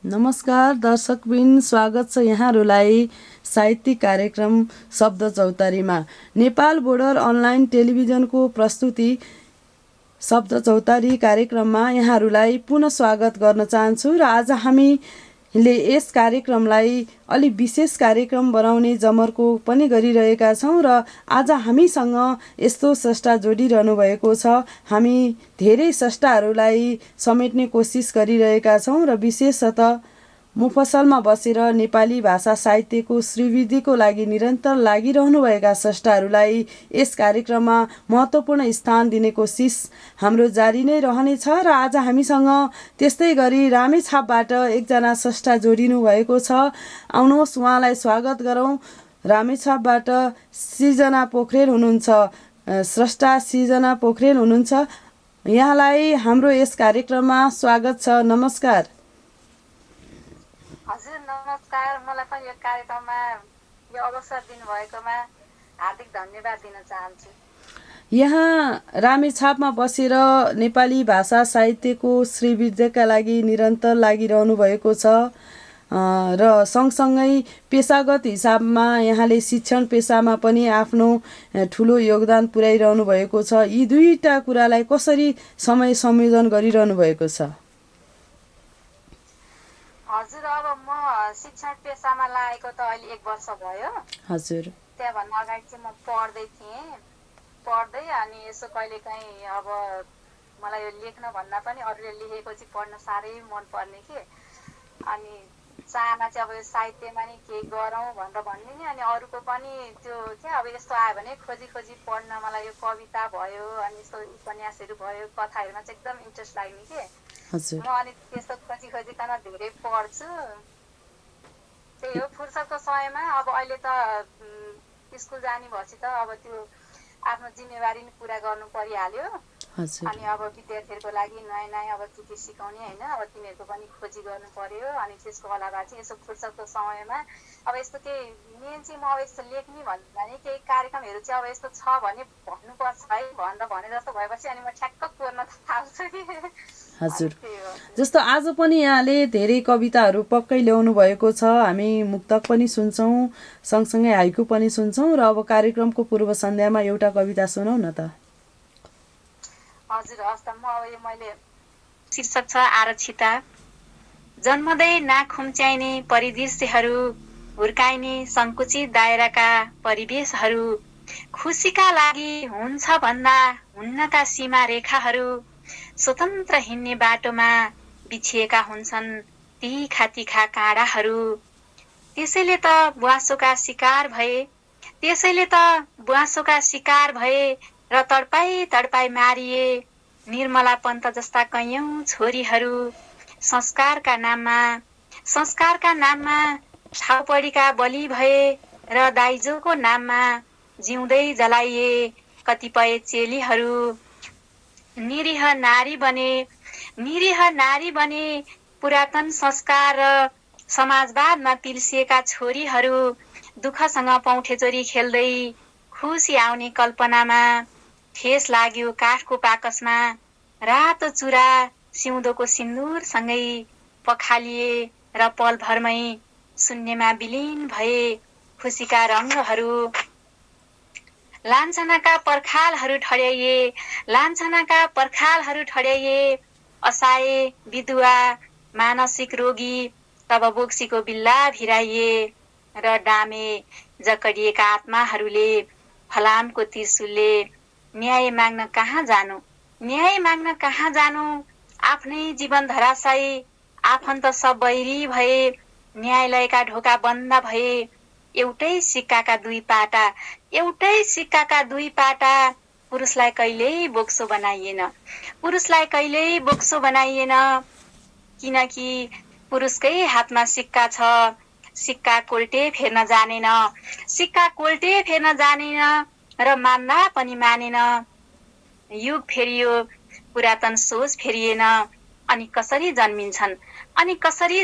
नमस्कार दर्शकबिन, स्वागत छ यहाँहरूलाई साहित्यिक कार्यक्रम शब्द चौतारीमा। नेपाल बोर्डर अनलाइन टेलिभिजनको प्रस्तुति शब्द चौतारी कार्यक्रममा यहाँहरूलाई पुनः स्वागत गर्न चाहन्छु र आज हामीले यस कार्यक्रमलाई अलि विशेष कार्यक्रम बनाउने जमर्को पनि गरिरहेका छौँ र आज हामीसँग यस्तो स्रष्टा जोडिरहनु भएको छ। हामी धेरै स्रष्टाहरूलाई समेट्ने कोसिस गरिरहेका छौँ र विशेषतः मुफस्सलमा बसेर नेपाली भाषा साहित्यको श्रीवृद्धिको लागि निरन्तर लागिरहनुभएका स्रष्टाहरूलाई यस कार्यक्रममा महत्त्वपूर्ण स्थान दिने कोसिस हाम्रो जारी नै रहनेछ र आज हामीसँग त्यस्तै गरी रामेछापबाट एकजना स्रष्टा जोडिनु भएको छ। आउनुहोस् उहाँलाई स्वागत गरौँ। रामेछापबाट सृजना पोखरेल हुनुहुन्छ, स्रष्टा सृजना पोखरेल हुनुहुन्छ। यहाँलाई हाम्रो यस कार्यक्रममा स्वागत छ। नमस्कार। हजुर नमस्कार। मलाई पनि यो कार्यक्रममा यो अवसर दिनुभएकोमा हार्दिक धन्यवाद दिन चाहन्छु। यहाँ रामेछापमा बसेर नेपाली भाषा साहित्यको श्रीवृद्धिका लागि निरन्तर लागिरहनु भएको छ र सँगसँगै पेसागत हिसाबमा यहाँले शिक्षण पेसामा पनि आफ्नो ठुलो योगदान पुर्याइरहनु भएको छ। यी दुईटा कुरालाई कसरी समय संयोजन गरिरहनु भएको छ? हजुर, अब म शिक्षण पेसामा लागेको त अहिले 1 वर्ष भयो। हजुर। त्यहाँभन्दा अगाडि चाहिँ म पढ्दै अनि यसो कहिलेकाहीँ अब मलाई यो लेख्न भन्दा पनि अरूले लेखेको चाहिँ पढ्न साह्रै मनपर्ने के। अनि चाहना चाहिँ अब यो साहित्यमा नि केही गरौँ भनेर भन्ने नि। अनि अरूको पनि त्यो क्या अब यस्तो आयो भने खोजी पढ्न मलाई यो कविता भयो अनि यस्तो उपन्यासहरू भयो, कथाहरूमा चाहिँ एकदम इन्ट्रेस्ट लाग्ने के। हजुर। म अनि त्यस्तो खोजिकन धेरै पढ्छु। त्यही हो, फुर्सदको समयमा अब अहिले त स्कुल जाने भएपछि त अब त्यो आफ्नो जिम्मेवारी नि पुरा गर्नु परिहाल्यो। अनि अब विद्यार्थीहरूको लागि नयाँ अब के सिकाउने होइन, अब तिनीहरूको पनि खोजी गर्नु पर्यो। अनि त्यसको अलावा चाहिँ यसो फुर्सदको समयमा अब यस्तो केही मेन चाहिँ म अब यस्तो लेख्ने भन्दा नि केही कार्यक्रमहरू चाहिँ अब यस्तो छ भने भन्नुपर्छ है भने जस्तो भएपछि अनि म ठ्याक्क कोर्न थाल्छु कि। हजुर, जस्तो आज पनि यहाँले धेरै कविताहरू पक्कै ल्याउनु भएको छ। हामी मुक्तक पनि सुन्छौँ, सँगसँगै हाइकु पनि सुन्छौँ र अब कार्यक्रमको पूर्व सन्ध्यामा एउटा कविता सुनौ न त। हजुर, हस् त। म अब यो मैले शीर्षक छ आरक्षिता। जन्मदै नाक खुम्च्याइने परिदृश्यहरू, हुर्काइने सङ्कुचित दायराका परिवेशहरू, खुसीका लागि हुन्छ भन्दा हुन्नका सीमा रेखाहरू, स्वतन्त्र हिँड्ने बाटोमा बिछिएका हुन्छन् तीखा काँडाहरू। त्यसैले त बुवासोका शिकार भए र तडपाई मारिए निर्मला पन्त जस्ता कैयौं छोरीहरू। संस्कारका नाममा छाउपडीका बलि भए र दाइजोको नाममा जिउँदै जलाइए कतिपय चेलीहरू। निरीह नारी बने पुरातन संस्कार र समाजवादमा पिल्सिएका छोरीहरू। दुःखसँग पौठेचोरी खेल्दै खुसी आउने कल्पनामा ठेस लाग्यो काठको पाकसमा। रातो चुरा सिउँदोको सिन्दुरसँगै पखालिए र पलभरमै शून्यमा विलीन भए खुसीका रङ्गहरू। लान्छनाका पर्खालहरू ठड्याइए असहाय विधुवा मानसिक रोगी। तब बोक्सीको बिल्ला भिराइए र डामे जकडिएका आत्माहरूले फलामको त्रिशूलले न्याय माग्न कहाँ जानु। आफ्नै जीवन धराशायी, आफन्त सब बैरी भए, न्यायालयका ढोका बन्द भए। एउटै सिक्काका दुई पाटा, पुरुषलाई कहिल्यै बोक्सो बनाइएन। किनकि पुरुषकै हातमा सिक्का छ, सिक्का कोल्टे फेर्न जानेन र मान्दा पनि मानेन। युग फेरियो, पुरातन सोच फेरिएन। अनि कसरी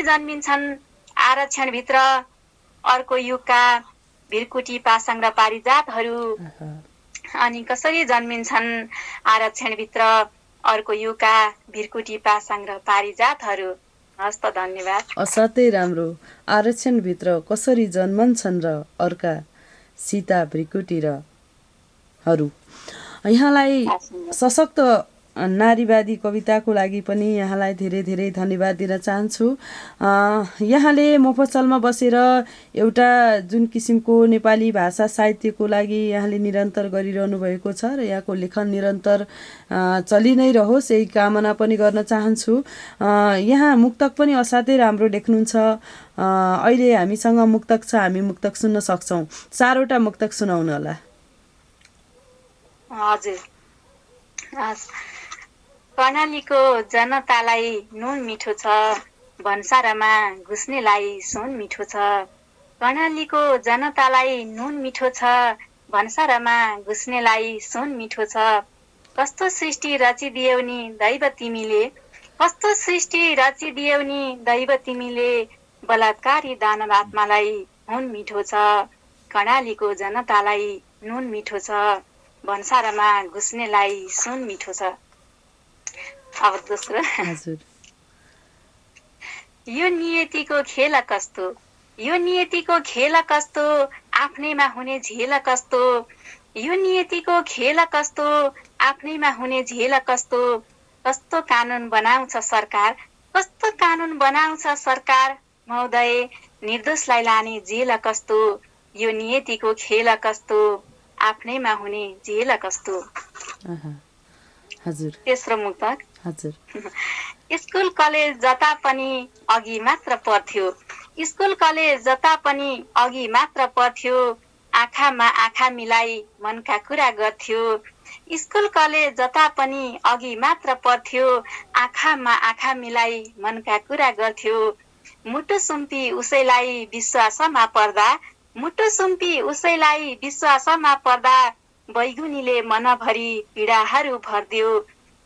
जन्मिन्छन् आरक्षणभित्र अर्को युगका भिरकुटी पासाङ र पारिजातहरू। अनि कसरी जन्मिन्छन् आरक्षणभित्र अर्को युगका भिरकुटी पासाङ र पारिजातहरू। हस् त, धन्यवाद। असाध्यै राम्रो। आरक्षणभित्र कसरी जन्मन्छन् र अर्का सीता भृकुटी र हरू। यहाँलाई सशक्त नारीवादी कविताको लागि पनि यहाँलाई धेरै धेरै धन्यवाद दिन चाहन्छु। यहाँले मफसलमा बसेर एउटा जुन किसिमको नेपाली भाषा साहित्यको लागि यहाँले निरन्तर गरिरहनु भएको छ र यहाँको लेखन निरन्तर चलि नै रहोस् यही कामना पनि गर्न चाहन्छु। यहाँ मुक्तक पनि असाध्यै राम्रो लेख्नुहुन्छ। अहिले हामीसँग मुक्तक छ, हामी मुक्तक सुन्न सक्छौँ। 4वटा मुक्तक सुनाउनु होला। हजुर। कर्णालीको जनतालाई नुन मिठो छ, भन्सारमा घुस्नेलाई सुन मिठो छ। कर्णालीको जनतालाई नुन मिठो छ, भन्सारमा घुस्नेलाई सुन मिठो छ। कस्तो सृष्टि रचिदियौ नि दैव तिमीले, कस्तो सृष्टि रचिदियौ नि दैव तिमीले, बलात्कारी दानव आत्मालाई हुन मिठो छ। कर्णालीको जनतालाई नुन मिठो छ, भन्सारमा घुस्नेलाई सुन मिठो छ। अब दोस्रो। यो नियतिको खेल कस्तो, यो नियतिको खेल कस्तो, आफ्नैमा हुने झेल कस्तो। यो नियतिको खेल कस्तो, आफ्नैमा हुने झेल कस्तो। कस्तो कानुन बनाउँछ सरकार, कस्तो कानुन बनाउँछ सरकार, महोदय निर्दोषलाई लाने जेल कस्तो। यो नियतिको खेल कस्तो, आफ्नैमा हुने झेल कस्तो। हजुर। तेस्रो मुक्तक। हजुर। स्कुल कलेज जता पनि अघि मात्र पर्थ्यो, स्कुल कलेज जता पनि अघि मात्र पर्थ्यो, आँखामा आँखा मिलाई मनका कुरा गर्थ्यो। स्कुल कलेज जता पनि अघि मात्र पर्थ्यो, आँखामा आँखा मिलाई मनका कुरा गर्थ्यो। मुटु सुम्पी उसैलाई विश्वासमा पर्दा, मुटु सुम्पी उसैलाई विश्वासमा पर्दा, बैगुनीले मनभरि पीडाहरू भर्दियो।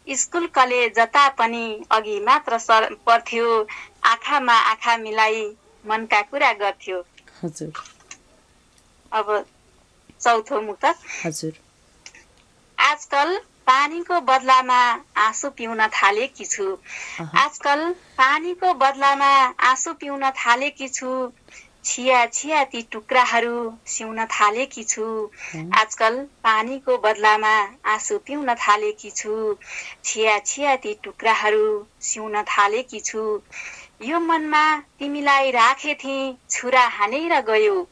स्कुल कलेज जता पनि अघि मात्र पर्थ्यो, आँखामा आँखा मिलाई मनका कुरा गर्थ्यो। हजुर। अब चौथो मुक्तक। हजुर। आजकल पानीको बदलामा आँसु पिउन थालेकी छु, आजकल पानीको बदलामा आँसु पिउन थालेकी छु। छिया छिया ती टुक्राहरू सिउन थालेकी छु, आजकल पानीको बदलामा आँसु पिउन थालेकी छु। छिया छिया ती टुक्राहरू सिउन थालेकी छु। यो मनमा तिमीलाई राखे थिएँ छुरा हानेर गयो,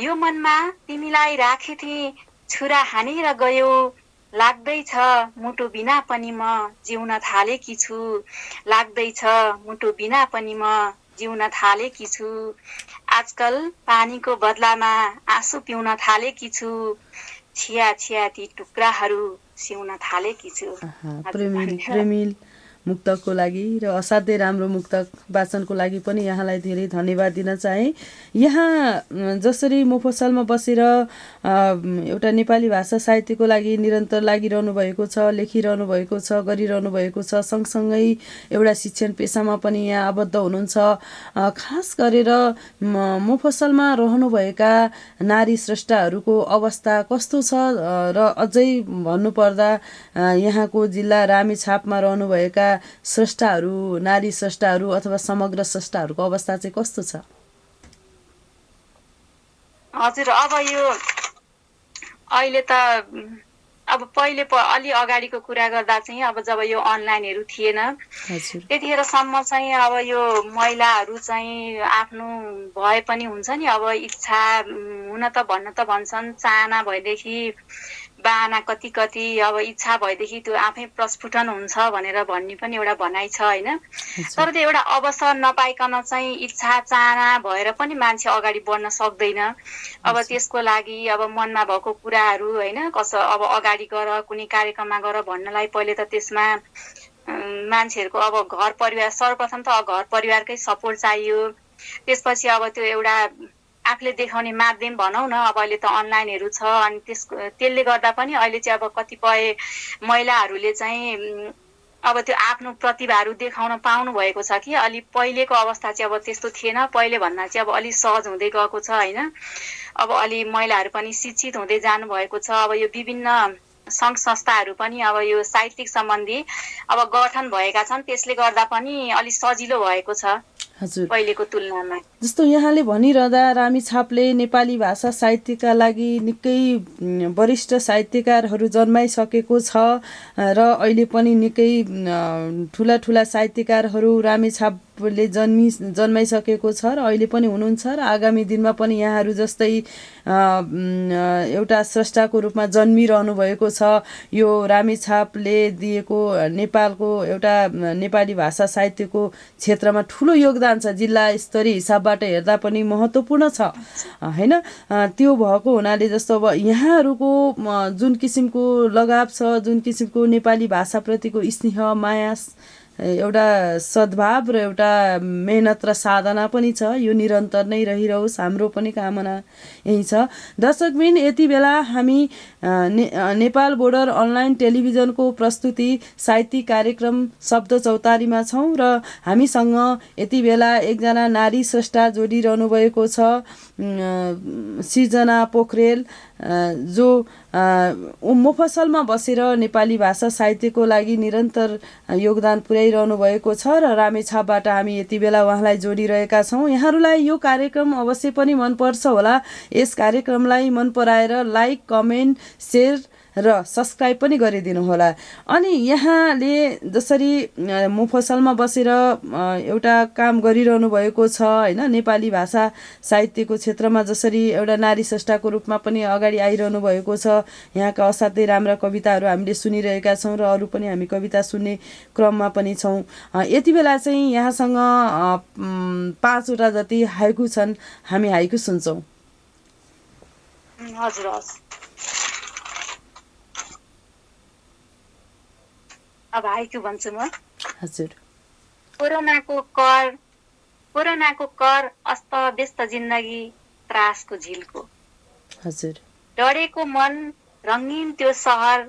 यो मनमा तिमीलाई राखे थिएँ छुरा हानेर गयो। लाग्दैछ मुटु बिना पनि म जिउन थालेकी छु, लाग्दैछ मुटु बिना पनि म जिउन थालेकी छु। आजकल पानीको बदलामा आँसु पिउन थालेकी छु, छिया छिया ती टुक्राहरू सिउन थालेकी छु। प्रेमिल मुक्तकको लागि र असाध्यै राम्रो मुक्तक वाचनको लागि पनि यहाँलाई धेरै धन्यवाद दिन चाहे। यहाँ जसरी मफसलमा बसेर एउटा नेपाली भाषा साहित्यको लागि निरन्तर लागिरहनु भएको छ, लेखिरहनु भएको छ, गरिरहनु भएको छ, सँगसँगै एउटा शिक्षण पेसामा पनि यहाँ आबद्ध हुनुहुन्छ। खास गरेर मफसलमा रहनुभएका नारी स्रष्टाहरूको अवस्था कस्तो छ र अझै भन्नुपर्दा यहाँको जिल्ला रामेछापमा रहनुभएका स्रष्टाहरू, नारी स्रष्टाहरू अथवा समग्र स्रष्टाहरूको अवस्था चाहिँ कस्तो छ? हजुर, अब यो अहिले त अब पहिले अलि अगाडिको कुरा गर्दा चाहिँ अब जब यो अनलाइनहरू थिएन त्यतिखेरसम्म चाहिँ अब यो महिलाहरू चाहिँ आफ्नो भए पनि हुन्छ नि, अब इच्छा हुन त भन्छन्, चाहना भएदेखि बाहना कति कति, अब इच्छा भएदेखि त्यो आफै प्रस्फुटन हुन्छ भनेर भन्ने पनि एउटा भनाइ छ होइन। तर त्यो एउटा अवसर नपाइकन चाहिँ इच्छा चाहना भएर पनि मान्छे अगाडि बढ्न सक्दैन। अब त्यसको लागि अब मनमा भएको कुराहरू होइन अब अगाडि गर, कुनै कार्यक्रममा गर भन्नलाई पहिले त त्यसमा मान्छेहरूको अब घर परिवार, सर्वप्रथम त घर परिवारकै सपोर्ट चाहियो। त्यसपछि अब त्यो एउटा आफूले देखाउने माध्यम भनौँ न, अब अहिले त अनलाइनहरू छ अनि त्यसले गर्दा पनि अहिले चाहिँ अब कतिपय महिलाहरूले चाहिँ अब त्यो आफ्नो प्रतिभाहरू देखाउन पाउनु भएको छ कि अलि पहिलेको अवस्था चाहिँ अब त्यस्तो थिएन। पहिले भन्दा चाहिँ अब अलि सहज हुँदै गएको छ होइन। अब अलि महिलाहरू पनि शिक्षित हुँदै जानु भएको छ। अब यो विभिन्न सङ्घ संस्थाहरू पनि अब यो साहित्यिक सम्बन्धी अब गठन भएका छन्, त्यसले गर्दा पनि अलि सजिलो भएको छ। हजुर पहिलेको तुलनामा। जस्तो यहाँले भनिरहँदा रामेछापले नेपाली भाषा साहित्यका लागि निकै वरिष्ठ साहित्यकारहरू जन्माइसकेको छ र अहिले पनि निकै ठुला ठुला साहित्यकारहरू रामेछापले जन्माइसकेको छ र अहिले पनि हुनुहुन्छ र आगामी दिनमा पनि यहाँहरू जस्तै एउटा स्रष्टाको रूपमा जन्मिरहनु भएको छ। यो रामेछापले दिएको नेपालको एउटा नेपाली भाषा साहित्यको क्षेत्रमा ठुलो योगदान छ, जिल्ला स्तरीय हिसाबबाट हेर्दा पनि महत्त्वपूर्ण छ हैन। त्यो भएको हुनाले जस्तो अब यहाँहरूको जुन किसिमको लगाव छ, जुन किसिमको नेपाली भाषाप्रतिको स्नेह माया, एउटा सद्भाव र एउटा मेहनत र साधना पनि छ, यो निरन्तर नै रहिरहोस्, हाम्रो पनि कामना यही छ। दर्शकबिन, यति बेला हामी नेपाल बोर्डर अनलाइन टेलिभिजनको प्रस्तुति साहित्यिक कार्यक्रम शब्द चौतारीमा छौँ र हामीसँग यति बेला एकजना नारी स्रष्टा जोडिरहनु भएको छ, सृजना पोखरेल, जो मोफसलमा बसेर नेपाली भाषा साहित्यको लागि निरन्तर योगदान पुर्याइरहनु भएको छ र रामेछापबाट हामी यति बेला उहाँलाई जोडिरहेका छौँ। यहाँहरूलाई यो कार्यक्रम अवश्य पनि मनपर्छ होला। यस कार्यक्रमलाई मन पराएर लाइक, कमेन्ट, सेयर र सब्सक्राइब पनि गरिदिनु होला। अनि यहाँले जसरी मोफसलमा बसेर एउटा काम गरिरहनु भएको छ हैन, नेपाली भाषा साहित्यको क्षेत्रमा जसरी एउटा नारी स्रष्टाको रूपमा पनि अगाडि आइरहनु भएको छ, यहाँका असाध्यै राम्रा कविताहरू हामीले सुनिरहेका छौँ र अरू पनि हामी कविता सुन्ने क्रममा पनि छौँ। यति बेला चाहिँ यहाँसँग 5 वटा जति हाइकु छन्, हामी हाइकु सुन्छौँ। हजुर हजुर, अब हाइकु भन्छु म। हजुर। कोरोनाको कर अस्तव्यस्त जिन्दगी त्रासको झिलको। हजुर। डढेको मन रङ्गीन त्यो सहर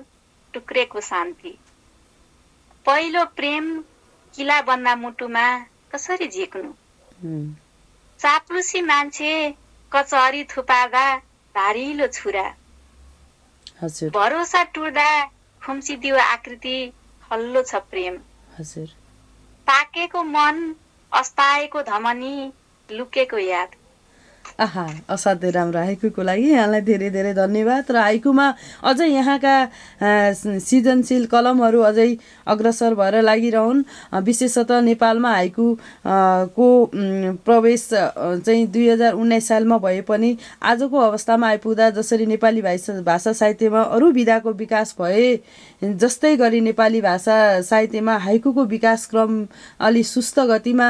टुक्रेको शान्ति। पहिलो प्रेम किला बन्दा मुटुमा कसरी झिक्नु। चाप्लुसी मान्छे कचहरी थुपार्दा धारिलो छुरा। हजुर। भरोसा टुट्दा खुम्चिदियो आकृति, हल्लो छ प्रेम। हजुर। पाकेको मन, अस्ताएको धमनी, लुकेको याद। आहा, असाध्यै राम्रो हाइकुको लागि यहाँलाई धेरै धेरै धन्यवाद। र हाइकुमा अझै यहाँका सृजनशील कलमहरू अझै अग्रसर भएर लागिरहन्। विशेषतः नेपालमा हाइकु को प्रवेश चाहिँ 2019 सालमा भए पनि आजको अवस्थामा आइपुग्दा जसरी नेपाली भाषा साहित्यमा अरू विधाको विकास भए जस्तै गरी नेपाली भाषा साहित्यमा हाइकुको विकास क्रम अलि सुस्त गतिमा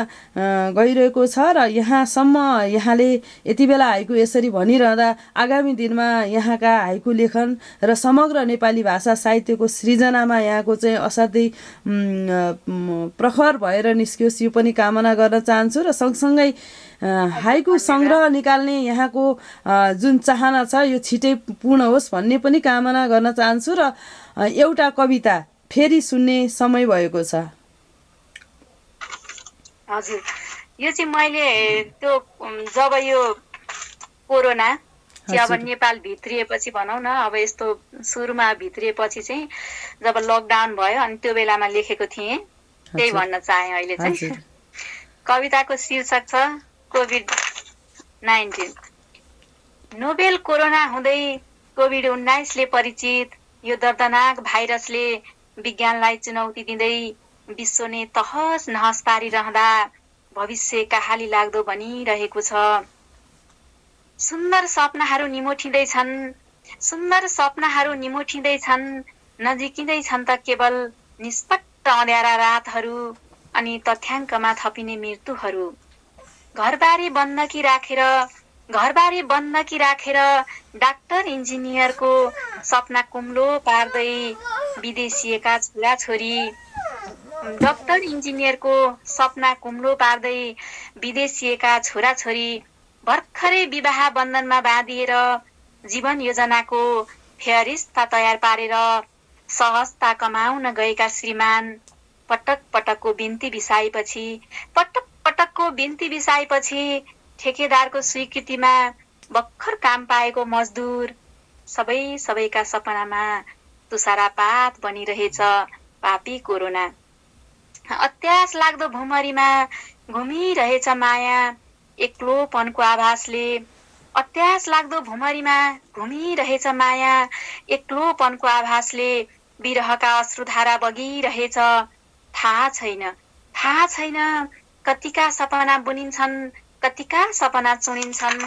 गइरहेको छ र यहाँसम्म यहाँले यति बेला हाइकु यसरी भनिरहँदा आगामी दिनमा यहाँका हाइकु लेखन र समग्र नेपाली भाषा साहित्यको सृजनामा यहाँको चाहिँ असाध्यै प्रखर भएर निस्कियोस्, यो पनि कामना गर्न चाहन्छु। र सँगसँगै हाइकु सङ्ग्रह निकाल्ने यहाँको जुन चाहना छ यो छिटै पूर्ण होस् भन्ने पनि कामना गर्न चाहन्छु। र एउटा कविता फेरि सुन्ने समय भएको छ। हजुर, यो चाहिँ मैले त्यो जब यो कोरोना चाहिँ अब नेपाल भित्रिएपछि भनौँ न, अब यस्तो सुरुमा भित्रिएपछि चाहिँ जब लकडाउन भयो अनि त्यो बेलामा लेखेको थिएँ, त्यही भन्न चाहे अहिले चाहिँ। कविताको शीर्षक छ कोभिड-19। नोबेल कोरोना हुँदै कोभिड-19 ले परिचित यो दर्दनाक भाइरसले विज्ञानलाई चुनौती दिँदै विश्व नै तहस नहस पारिरहँदा भविष्य कहाली लाग्दो बनिरहेको छ। सुन्दर सपनाहरू निमोठिँदैछन्, नजिकिँदैछन् त केवल निष्पट्ट अँध्यारा रातहरू अनि तथ्याङ्कमा थपिने मृत्युहरू। घरबारी बन्दकी राखेर डाक्टर इन्जिनियरको सपना कुम्लो पार्दै विदेशिएका छोराछोरी। डाक्टर इन्जिनियरको सपना कुम्लो पार्दै विदेशिएका छोराछोरी भर्खरै विवाह बन्धनमा बाँधिएर जीवन योजनाको फेरिस्ता तयार पारेर सहजता कमाउन गएका श्रीमान पटक पटकको बिन्ती बिसाएपछि ठेकेदारको स्वीकृतिमा भर्खर काम पाएको मजदुर सबैका सपनामा तुषारापात बनिरहेछ पापी कोरोना। अत्यास लाग्दो भुमरीमा घुमिरहेछ माया एक्लोपनको आभासले, अत्यास लाग्दो भुमरीमा घुमिरहेछ माया एक्लोपनको आभासले, विरहका अश्रुधारा बगिरहेछ। थाहा छैन कतिका सपना बुनिन्छन्, कतिका सपना चुनिन्छन्।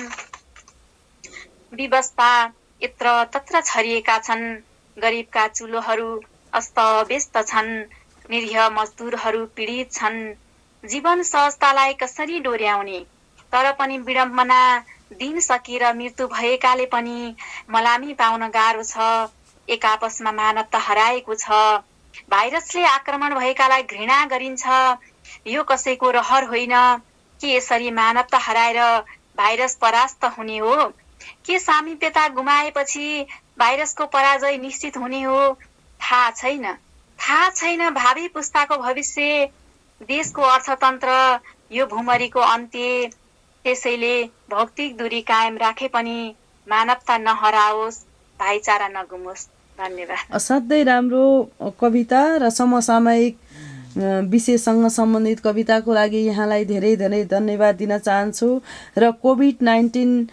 विवस्ता यत्र तत्र छरिएका छन्, गरिबका चुलोहरू अस्तव्यस्त छन्, निरीह मजदुरहरू पीडित छन्। जीवन सहजतालाई कसरी डोर्याउने, तर पनि विडम्बना दिन सकेर मृत्यु भएकाले पनि मलामी पाउन गाह्रो छ। एक आपसमा मानवता हराएको छ, भाइरसले आक्रमण भएकालाई घृणा गरिन्छ। यो कसैको रहर होइन कि यसरी मानवता हराएर भाइरस परास्त हुने हो, के सामिप्यता गुमाएपछि भाइरसको पराजय निश्चित हुने हो। थाहा छैन भावी पुस्ताको भविष्य, देशको अर्थतन्त्र, यो भुमरीको अन्त्य। त्यसैले भौतिक दूरी कायम राखे पनि मानवता नहराओस्, भाइचारा नगुमोस्। धन्यवाद। असाध्यै राम्रो कविता र समसामयिक विषयसँग सम्बन्धित कविताको लागि यहाँलाई धेरै धेरै धन्यवाद दिन चाहन्छु। र कोभिड-19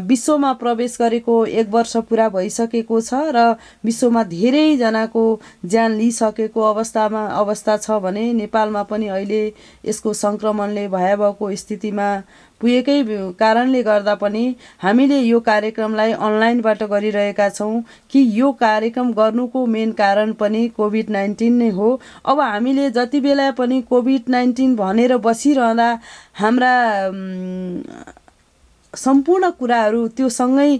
विश्वमा प्रवेश गरेको 1 वर्ष पुरा भइसकेको छ र विश्वमा धेरैजनाको ज्यान लिइसकेको अवस्था छ भने नेपालमा पनि अहिले यसको सङ्क्रमणले भयावहको स्थितिमा पुगेकै कारणले गर्दा पनि हामीले यो कार्यक्रमलाई अनलाइनबाट गरिरहेका छौँ कि यो कार्यक्रम गर्नुको मेन कारण पनि कोभिड-19 नै हो। अब हामीले जति बेला पनि कोभिड-19 भनेर बसिरहँदा हाम्रा सम्पूर्ण कुराहरू त्यो सँगै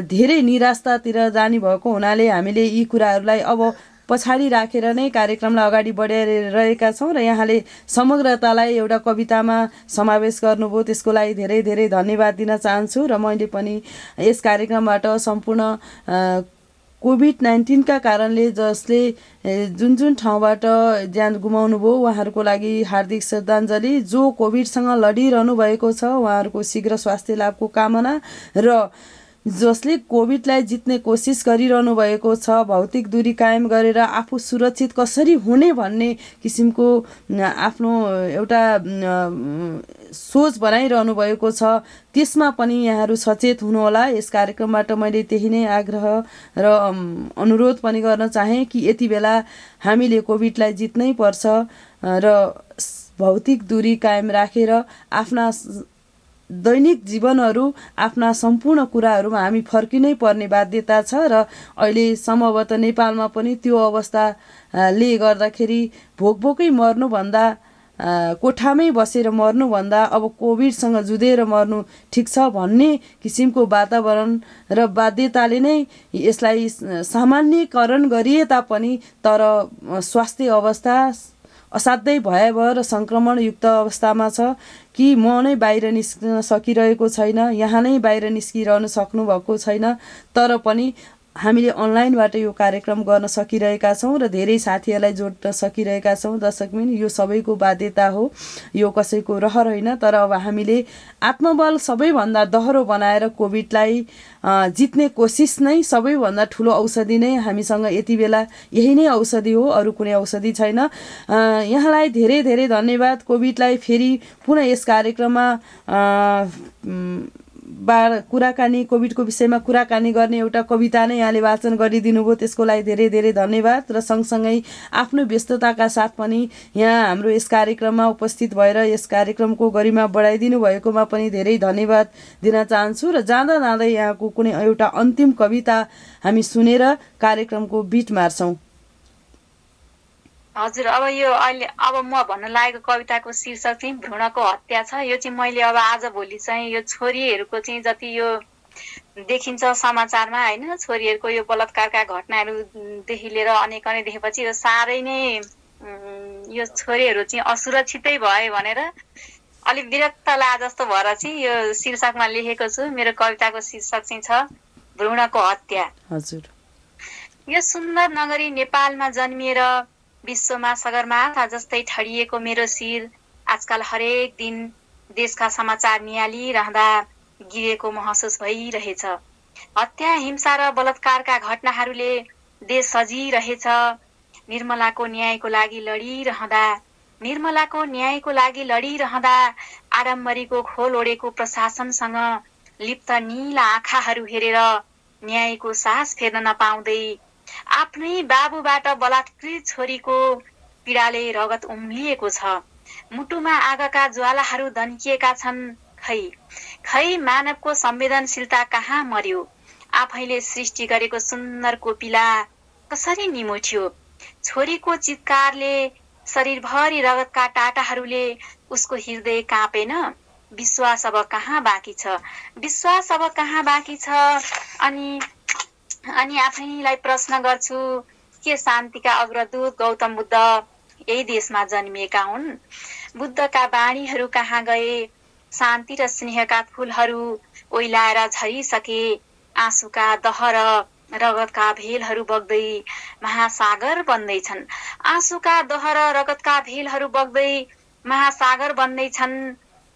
धेरै निराशातिर जाने भएको हुनाले हामीले यी कुराहरूलाई अब पछाडि राखेर नै कार्यक्रमलाई अगाडि बढाइरहेका छौँ र यहाँले समग्रतालाई एउटा कवितामा समावेश गर्नुभयो, त्यसको लागि धेरै धेरै धन्यवाद दिन चाहन्छु। र मैले पनि यस कार्यक्रमबाट सम्पूर्ण कोभिड-19 का कारणले जसले जुन जुन ठाउँबाट ज्यान गुमाउनु भयो उहाँहरूको लागि हार्दिक श्रद्धाञ्जली। जो कोभिडसँग लडिरहनु भएको छ उहाँहरूको शीघ्र स्वास्थ्य लाभको कामना, र जसले कोभिडलाई जित्ने कोसिस गरिरहनु भएको छ, भौतिक दूरी कायम गरेर आफू सुरक्षित कसरी हुने भन्ने किसिमको आफ्नो एउटा सोच बनाइरहनु भएको छ, त्यसमा पनि यहाँहरू सचेत हुनुहोला। यस कार्यक्रमबाट मैले त्यही नै आग्रह र अनुरोध पनि गर्न चाहेँ कि यति बेला हामीले कोभिडलाई जित्नै पर्छ र भौतिक दूरी कायम राखेर आफ्ना दैनिक जीवनहरू, आफ्ना सम्पूर्ण कुराहरूमा हामी फर्किनै पर्ने बाध्यता छ। र अहिले सम्भवतः नेपालमा पनि त्यो अवस्थाले गर्दाखेरि भोकभोकै मर्नुभन्दा, कोठामै बसेर मर्नुभन्दा अब कोभिडसँग जुधेर मर्नु ठिक छ भन्ने किसिमको वातावरण र बाध्यताले नै यसलाई सामान्यकरण गरिए तापनि तर स्वास्थ्य अवस्था असाध्यै भयावह र सङ्क्रमणयुक्त अवस्थामा छ कि म नै बाहिर निस्किन सकिरहेको छैन, यहाँ नै बाहिर निस्किरहनु सक्नुभएको छैन, तर पनि हामीले अनलाइनबाट यो कार्यक्रम गर्न सकिरहेका छौँ र धेरै साथीहरूलाई जोड्न सकिरहेका छौँ। दर्शकबिन, यो सबैको बाध्यता हो, यो कसैको रहर होइन। तर अब हामीले आत्मबल सबैभन्दा दह्रो बनाएर कोभिडलाई जित्ने कोसिस नै सबैभन्दा ठुलो औषधि नै हामीसँग यति बेला यही नै औषधि हो, अरू कुनै औषधि छैन। यहाँलाई धेरै धेरै धन्यवाद। कोभिडलाई फेरि पुनः यस कार्यक्रममा कुराकानी, कोभिडको विषयमा कुराकानी गर्ने एउटा कविता नै यहाँले वाचन गरिदिनु भयो, त्यसको लागि धेरै धेरै धन्यवाद। र सँगसँगै आफ्नो व्यस्तताका साथ पनि यहाँ हाम्रो यस कार्यक्रममा उपस्थित भएर यस कार्यक्रमको गरिमा बढाइदिनु भएकोमा पनि धेरै धन्यवाद दिन चाहन्छु। र जाँदा जाँदै यहाँको कुनै एउटा अन्तिम कविता हामी सुनेर कार्यक्रमको बिट मार्छौँ। हजुर, अब म भन्न लागेको कविताको शीर्षक चाहिँ भ्रूणको हत्या छ। यो चाहिँ मैले अब आजभोलि चाहिँ यो छोरीहरूको चाहिँ जति यो देखिन्छ समाचारमा होइन, छोरीहरूको यो बलात्कारका घटनाहरूदेखि लिएर अनेक देखेपछि यो साह्रै नै यो छोरीहरू चाहिँ असुरक्षितै भए भनेर अलिक विरक्त लागे जस्तो भएर चाहिँ यो शीर्षकमा लेखेको छु। मेरो कविताको शीर्षक चाहिँ छ भ्रूणको हत्या। हजुर। यो सुन्दर नगरी नेपालमा जन्मिएर विश्वमा सगरमाथा जस्तै ठडिएको मेरो शिर आजकल हरेक दिन देशका समाचार निहालिरहँदा गिरेको महसुस भइरहेछ। हत्या, हिंसा र बलात्कारका घटनाहरूले देश सजिरहेछ। निर्मलाको न्यायको लागि लडिरहँदा निर्मलाको न्यायको लागि लडिरहँदा आडम्बरीको खोल ओडेको प्रशासनसँग लिप्त नीला आँखाहरू हेरेर न्यायको सास फेर्न नपाउँदै आफ्नै बाबुबाट बलात्कृत छोरीको पीडाले रगत उम्लिएको छ। मुटुमा आगका ज्वालाहरू दन्किएका छन्। खै मानवको संवेदनशीलता कहाँ मर्यो? आफैले सृष्टि गरेको सुन्दर कोपिला कसरी निमोठ्यो? छोरीको चित्कारले शरीरभरि रगतका टाटाहरूले उसको हृदय काँपेन? विश्वास अब कहाँ बाँकी छ? विश्वास अब कहाँ बाँकी छ? अनि आफैलाई प्रश्न गर्छु, के शान्तिका अग्रदूत गौतम बुद्ध यही देशमा जन्मिएका हुन्? बुद्धका बाणीहरू कहाँ गए? शान्ति र स्नेहका फूलहरू ओइलाएर झरिसके। आँसुका दह र रगतका भेलहरू बग्दै महासागर बन्दैछन्। आँसुका दह र रगतका भेलहरू बग्दै महासागर बन्दैछन्।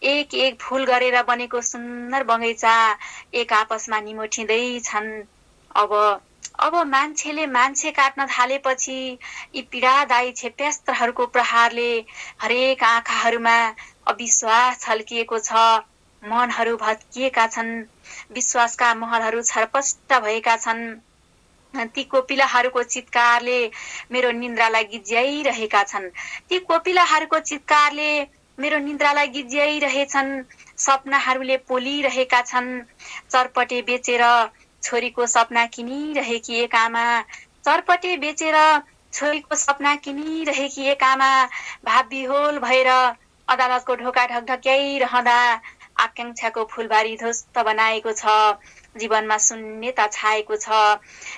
एक एक फूल गरेर बनेको सुन्दर बगैँचा एक आपसमा निमोठिँदैछन्। अब मान्छेले मान्छे काट्न थालेपछि यी पीडादायी क्षेप्यास्त्रहरूको प्रहारले हरेक आँखाहरूमा अविश्वास छल्किएको छ। मनहरू भत्किएका छन्। विश्वासका महलहरू छरपष्ट भएका छन्। ती कोपिलाहरूको चित्कारले मेरो निन्द्रालाई गिज्याइरहेका छन्। ती कोपिलाहरूको चित्कारले मेरो निन्द्रालाई गिज्याइरहेछन्। सपनाहरूले पोलिरहेका छन्। चरपटे बेचेर छोरीको सपना किनिरहेकी एक आमा, चरपटे बेचेर छोरीको सपना किनिरहेकी एक आमा भावविह्वल भएर अदालतको ढोका ढकढक्याइरहँदा आकांक्षाको फूलबारी ध्वस्त बनाएको छ। जीवनमा शून्यता छाएको छ।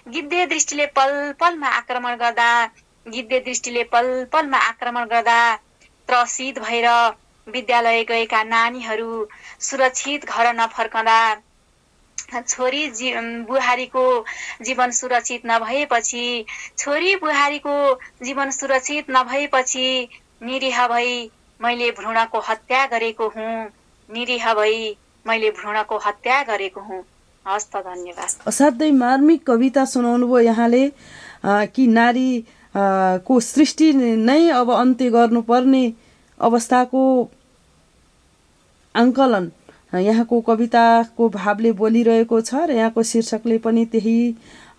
गिद्धे दृष्टिले पल पलमा आक्रमण गर्दा त्रसित भएर विद्यालय गएका नानीहरू सुरक्षित घर नफर्कँदा छोरी बुहारीको जीवन सुरक्षित नभएपछि निरीह भई मैले भ्रूणको हत्या गरेको हुँ। हस्त धन्यवाद। असाध्यै मार्मिक कविता सुनाउनुभयो यहाँले कि नारी को सृष्टि नै अब अन्त्य गर्नुपर्ने अवस्थाको आङ्कलन यहाँको कविताको भावले बोलिरहेको छ र यहाँको शीर्षकले पनि त्यही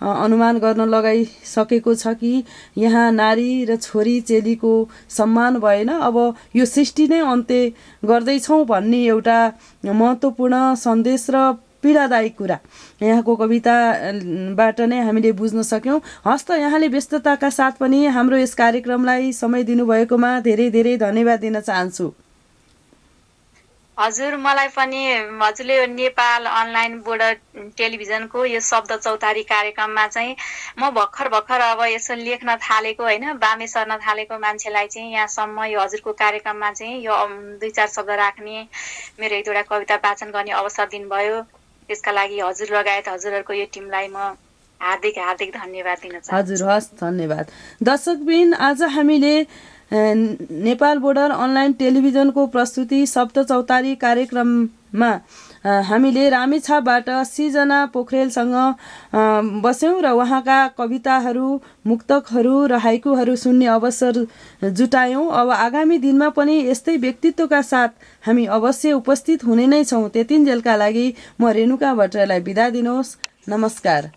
अनुमान गर्न लगाइसकेको छ कि यहाँ नारी र छोरी चेलीको सम्मान भएन, अब यो सृष्टि नै अन्त्य गर्दैछौँ भन्ने एउटा महत्त्वपूर्ण सन्देश र पीडादायी कुरा यहाँको कविताबाट नै हामीले बुझ्न सक्यौँ। हस्त यहाँले व्यस्तताका साथ पनि हाम्रो यस कार्यक्रमलाई समय दिनुभएकोमा धेरै धेरै धन्यवाद दिन चाहन्छु। हजुर, मलाई पनि हजुरले यो नेपाल अनलाइन बोर्डर टेलिभिजनको यो शब्द चौतारी कार्यक्रममा चाहिँ म भर्खर अब यसो लेख्न थालेको होइन, बामे सर्न थालेको मान्छेलाई चाहिँ यहाँसम्म यो हजुरको कार्यक्रममा चाहिँ यो 2-4 शब्द राख्ने, मेरो एक दुईवटा कविता वाचन गर्ने अवसर दिनुभयो। त्यसका लागि हजुर लगायत हजुरहरूको यो टिमलाई म हार्दिक धन्यवाद दिन चाहन्छु। हजुर, हस्, धन्यवाद। दर्शकबिन, आज हामीले नेपाल बोर्डर अनलाइन टेलिभिजनको प्रस्तुति शब्द चौतारी कार्यक्रममा हामीले रामेछापबाट सृजना पोखरेलसँग बस्यौँ र उहाँका कविताहरू, मुक्तकहरू र हाइकुहरू सुन्ने अवसर जुटायौँ। अब आगामी दिनमा पनि यस्तै व्यक्तित्वका साथ हामी अवश्य उपस्थित हुने नै छौँ। त्यतिन्जेलका लागि म रेणुका भट्टराईलाई बिदा दिनुहोस्। नमस्कार।